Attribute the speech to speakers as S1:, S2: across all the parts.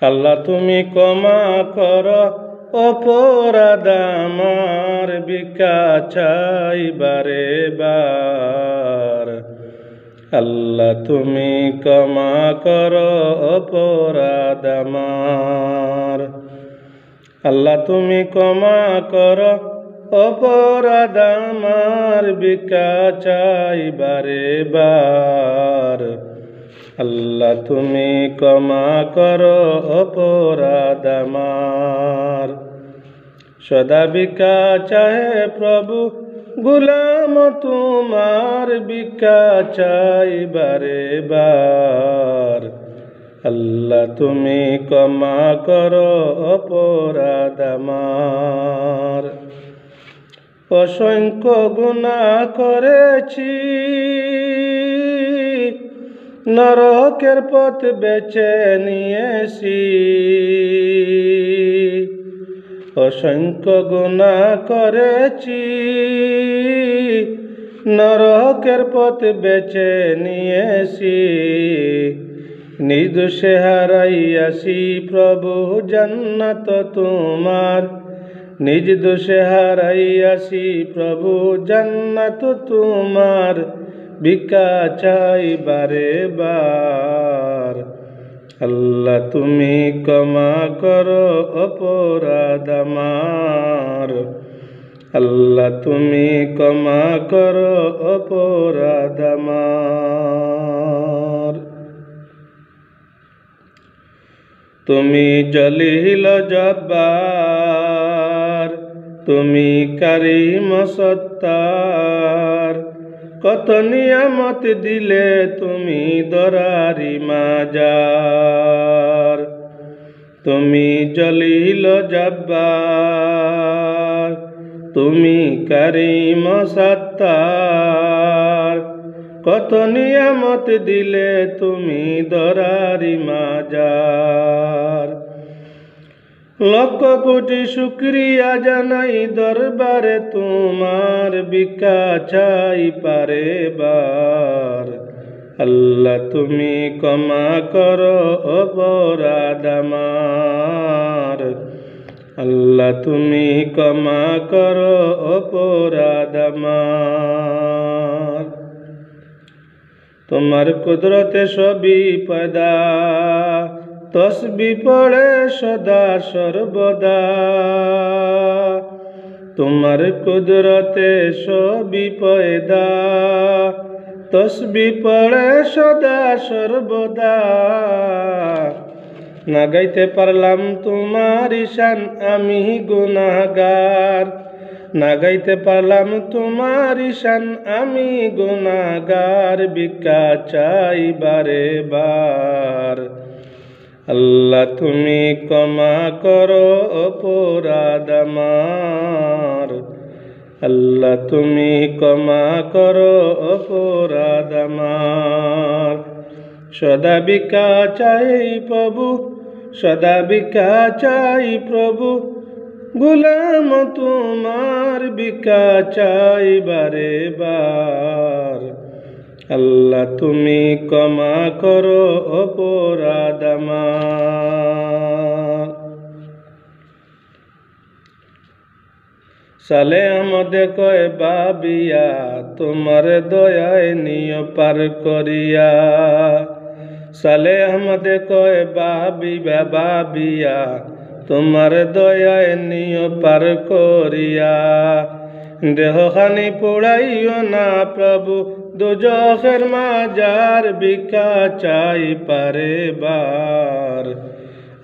S1: আল্লাহ তুমি ক্ষমা করো অপরাধ আমার, ভিক্ষা চাই বারে বার। আল্লাহ তুমি ক্ষমা করো অপরাধ আমার। আল্লাহ তুমি ক্ষমা করো অপরাধ আমার, ভিক্ষা চাই বারে বার। আল্লাহ তুমি ক্ষমা করো অপরাধ আমার। সদা ভিক্ষা চাহে প্রভু গুলাম তোমার, ভিক্ষা চাই বারে বার। আল্লাহ তুমি ক্ষমা করো অপরাধ আমার। অসংখ্য গুনাহ করেছি, নরকের পথ বেছে নিয়েছি। অসংখ্য গুনাহ করেছি, নরকের পথ বেছে নিয়েছি। নিজ দোষে হারাইয়াছি প্রভু জান্নাত তোমার, নিজ দোষে হারাইয়াছি প্রভু জান্নাত তোমার, ভিক্ষা চাই বারে বার। আল্লাহ তুমি ক্ষমা করো অপরাধ আমার। আল্লাহ তুমি ক্ষমা করো অপরাধ আমার। তুমি জলিল জব্বার, তুমি কারিম সত্তার। কত নিয়ামত দিলে তুমি দরারি মাজার। তুমি জলিল জব্বার, তুমি কারিম সত্তার। কত নিয়ামত দিলে তুমি দরারি মাজার। লক্ষ কোটি শুকরিয়া জানাই দরবারে তোমার, ভিক্ষা চাই পারে বার। আল্লাহ তুমি ক্ষমা করো অপরাধ আমার। আল্লাহ তুমি ক্ষমা করো অপরাধ আমার। তোমার কুদরতে সবই পয়দা, তসবি পড়ে সদা সর্বদা। তোমার কুদরতে সবই পয়দা, তসবি পড়ে সদা সর্বদা। না গাইতে পারলাম তোমার শান আমি গুনাহগার, না গাইতে পারলাম তোমার শান আমি গুনাহগার, ভিক্ষা চাই বারে বার। আল্লাহ তুমি ক্ষমা করো অপরাধ আমার। আল্লাহ তুমি ক্ষমা করো অপরাধ আমার। সদা ভিক্ষা চাই প্রভু, সদা ভিক্ষা চাই প্রভু গুলাম তোমার, ভিক্ষা চাই বারে বার। আল্লাহ তুমি ক্ষমা করো অপরাধ আমার। সালে আমাদের কয় বাবিয়া, তোমার দয়ায় নিয় পার করিয়া। সালে আমাদের কয় বাবিবা বাবিয়া, তোমার দয়ায় নিয় পার করিয়া। দেহখানি পোড়াইও না প্রভু দোজখের মাজার, ভিক্ষা চাই পারে বার।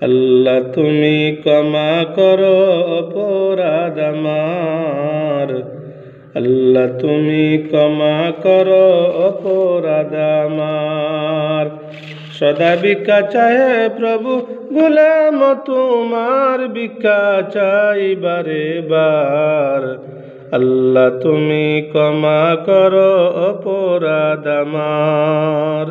S1: আল্লাহ তুমি ক্ষমা করো অপরাধ আমার। আল্লাহ তুমি ক্ষমা করো অপরাধ আমার। সদা ভিক্ষা চাহে প্রভু গুলাম তোমার, ভিক্ষা চাই বারে বার। আল্লাহ তুমি ক্ষমা করো অপরাধ আমার।